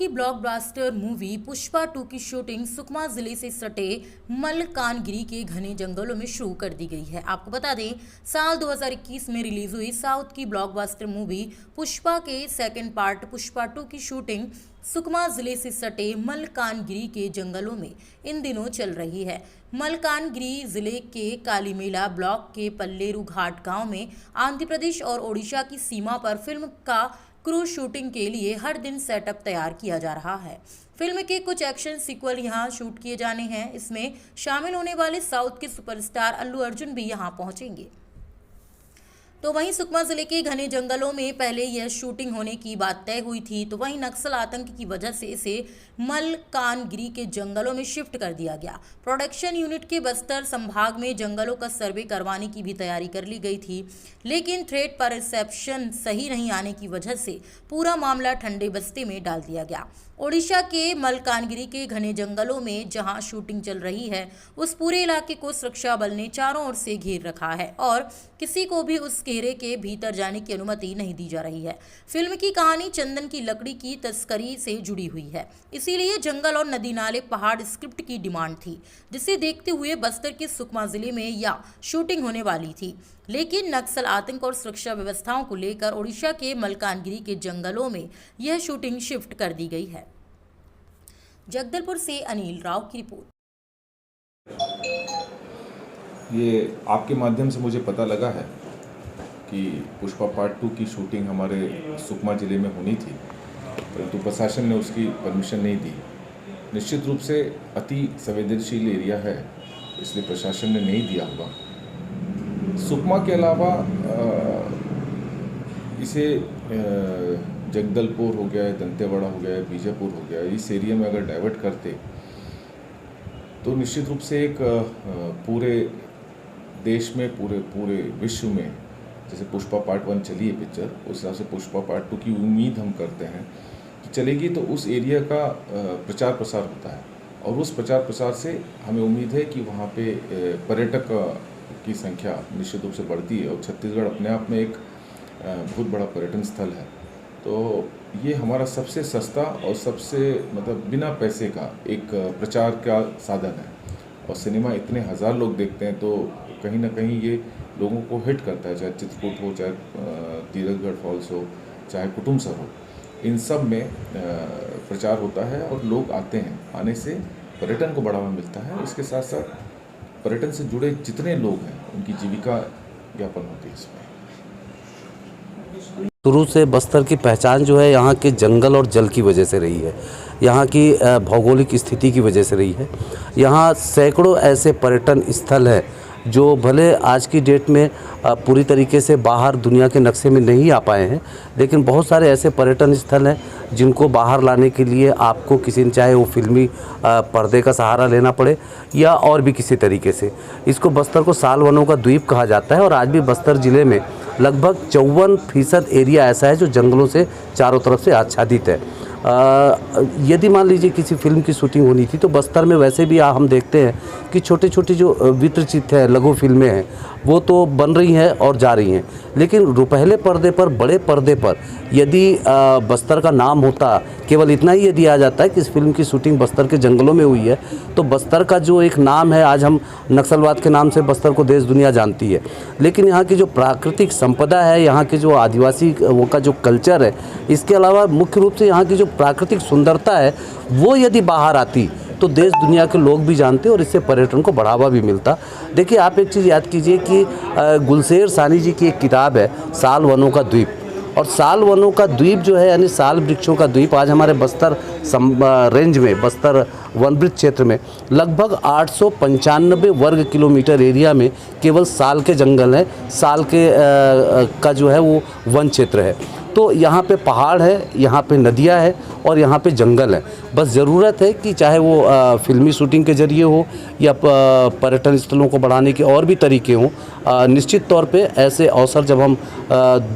की blockbuster movie Pushpa 2 की shooting Sukma जिले से सटे मलकानगिरी के घने जंगलों में शुरू कर दी गई है। आपको बता दें, साल 2021 में रिलीज हुई साउथ की ब्लॉकबस्टर मूवी पुष्पा के सेकंड पार्ट पुष्पा 2 की शूटिंग सुकमा जिले से सटे मलकानगिरी के जंगलों में इन दिनों चल रही है। मलकानगिरी जिले के कालीमेला ब्लॉक के पल्लेरू घाट गांव में आंध्र प्रदेश और ओडिशा की सीमा पर फिल्म का क्रू शूटिंग के लिए हर दिन सेटअप तैयार किया जा रहा है। फिल्म के कुछ एक्शन सीक्वल यहां शूट किए जाने हैं। इसमें शामिल होने वाले साउथ के सुपरस्टार अल्लू अर्जुन भी यहां पहुंचेंगे। तो वहीं सुकमा जिले के घने जंगलों में पहले यह शूटिंग होने की बात तय हुई थी, तो वहीं नक्सल आतंक की वजह से इसे मलकानगिरी के जंगलों में शिफ्ट कर दिया गया। प्रोडक्शन यूनिट के बस्तर संभाग में जंगलों का सर्वे करवाने की भी तैयारी कर ली गई थी, लेकिन थ्रेट परसेप्शन सही नहीं आने की वजह से पूरा मामला ठंडे बस्ते में डाल दिया गया। ओडिशा के मलकानगिरी के घने जंगलों में जहां शूटिंग चल रही है, उस पूरे इलाके को सुरक्षा बल ने चारों ओर से घेर रखा है और किसी को भी उस घेरे के भीतर जाने की अनुमति नहीं दी जा रही है। फिल्म की कहानी चंदन की लकड़ी की तस्करी से जुड़ी हुई है, इसीलिए जंगल और नदी नाले पहाड़ स्क्रिप्ट की डिमांड थी, जिसे देखते हुए बस्तर के सुकमा जिले में यह शूटिंग होने वाली थी। लेकिन नक्सल आतंक और सुरक्षा व्यवस्थाओं को लेकर ओडिशा के मलकानगिरी के जंगलों में यह शूटिंग शिफ्ट कर दी गई है। जगदलपुर से अनिल राव की रिपोर्ट। ये आपके माध्यम से मुझे पता लगा है कि पुष्पा पार्ट 2 की शूटिंग हमारे सुकमा ज़िले में होनी थी, परंतु प्रशासन ने उसकी परमिशन नहीं दी। निश्चित रूप से अति संवेदनशील एरिया है, इसलिए प्रशासन ने नहीं दिया होगा। सुकमा के अलावा इसे जगदलपुर हो गया, दंतेवाड़ा हो गया, बीजापुर हो गया, इस एरिया में अगर डाइवर्ट करते तो निश्चित रूप से एक पूरे देश में पूरे विश्व में जैसे पुष्पा पार्ट 1 चली है पिक्चर, उस हिसाब से पुष्पा पार्ट 2 की उम्मीद हम करते हैं कि चलेगी, तो उस एरिया का प्रचार प्रसार होता है और उस प्रचार प्रसार से हमें उम्मीद है कि वहाँ पे पर्यटक की संख्या निश्चित रूप से बढ़ती है और छत्तीसगढ़ अपने आप में एक बहुत बड़ा पर्यटन स्थल है। तो ये हमारा सबसे सस्ता और सबसे बिना पैसे का एक प्रचार का साधन है और सिनेमा इतने हज़ार लोग देखते हैं, तो कहीं ना कहीं ये लोगों को हिट करता है, चाहे चित्रकूट हो, चाहे तीरथगढ़ फॉल्स हो, चाहे कुटुमसर हो, इन सब में प्रचार होता है और लोग आते हैं। आने से पर्यटन को बढ़ावा मिलता है, इसके साथ साथ पर्यटन से जुड़े जितने लोग हैं उनकी जीविका यापन होती है इसमें। शुरू से बस्तर की पहचान जो है यहाँ के जंगल और जल की वजह से रही है, यहाँ की भौगोलिक स्थिति की वजह से रही है। यहाँ सैकड़ों ऐसे पर्यटन स्थल हैं जो भले आज की डेट में पूरी तरीके से बाहर दुनिया के नक्शे में नहीं आ पाए हैं, लेकिन बहुत सारे ऐसे पर्यटन स्थल हैं जिनको बाहर लाने के लिए आपको किसी चाहे वो फिल्मी पर्दे का सहारा लेना पड़े या और भी किसी तरीके से। इसको बस्तर को साल वनों का द्वीप कहा जाता है और आज भी बस्तर ज़िले में लगभग 54% एरिया ऐसा है जो जंगलों से चारों तरफ से आच्छादित है। यदि मान लीजिए किसी फिल्म की शूटिंग होनी थी तो बस्तर में वैसे भी हम देखते हैं कि छोटे छोटे जो वित्रचित है लघु फिल्में हैं वो तो बन रही हैं और जा रही हैं, लेकिन रुपहले पर्दे पर, बड़े पर्दे पर यदि बस्तर का नाम होता, केवल इतना ही यदि आ जाता है कि इस फिल्म की शूटिंग बस्तर के जंगलों में हुई है, तो बस्तर का जो एक नाम है, आज हम नक्सलवाद के नाम से बस्तर को देश दुनिया जानती है, लेकिन यहाँ की जो प्राकृतिक संपदा है, यहाँ के जो आदिवासी वो का जो कल्चर है, इसके अलावा मुख्य रूप से यहाँ की जो प्राकृतिक सुंदरता है वो यदि बाहर आती तो देश दुनिया के लोग भी जानते और इससे पर्यटन को बढ़ावा भी मिलता। देखिए, आप एक चीज़ याद कीजिए कि गुलशेर सानी जी की एक किताब है साल वनों का द्वीप, और साल वनों का द्वीप जो है यानी साल वृक्षों का द्वीप आज हमारे बस्तर रेंज में, बस्तर वन वृक्ष क्षेत्र में लगभग 895 वर्ग किलोमीटर एरिया में केवल साल के जंगल हैं, साल के का जो है वो वन क्षेत्र है। तो यहाँ पे पहाड़ है, यहाँ पे नदियाँ है और यहाँ पे जंगल है। बस ज़रूरत है कि चाहे वो फिल्मी शूटिंग के ज़रिए हो या पर्यटन स्थलों को बढ़ाने के और भी तरीके हों, निश्चित तौर पे ऐसे अवसर जब हम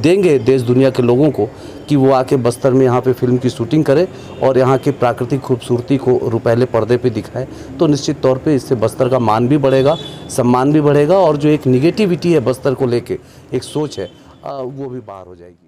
देंगे देश दुनिया के लोगों को कि वो आके बस्तर में यहाँ पे फिल्म की शूटिंग करें और यहाँ की प्राकृतिक खूबसूरती को रुपहले पर्दे पे दिखाएं, तो निश्चित तौर पे इससे बस्तर का मान भी बढ़ेगा, सम्मान भी बढ़ेगा और जो एक निगेटिविटी है बस्तर को लेके, एक सोच है, वो भी बाहर हो जाएगी।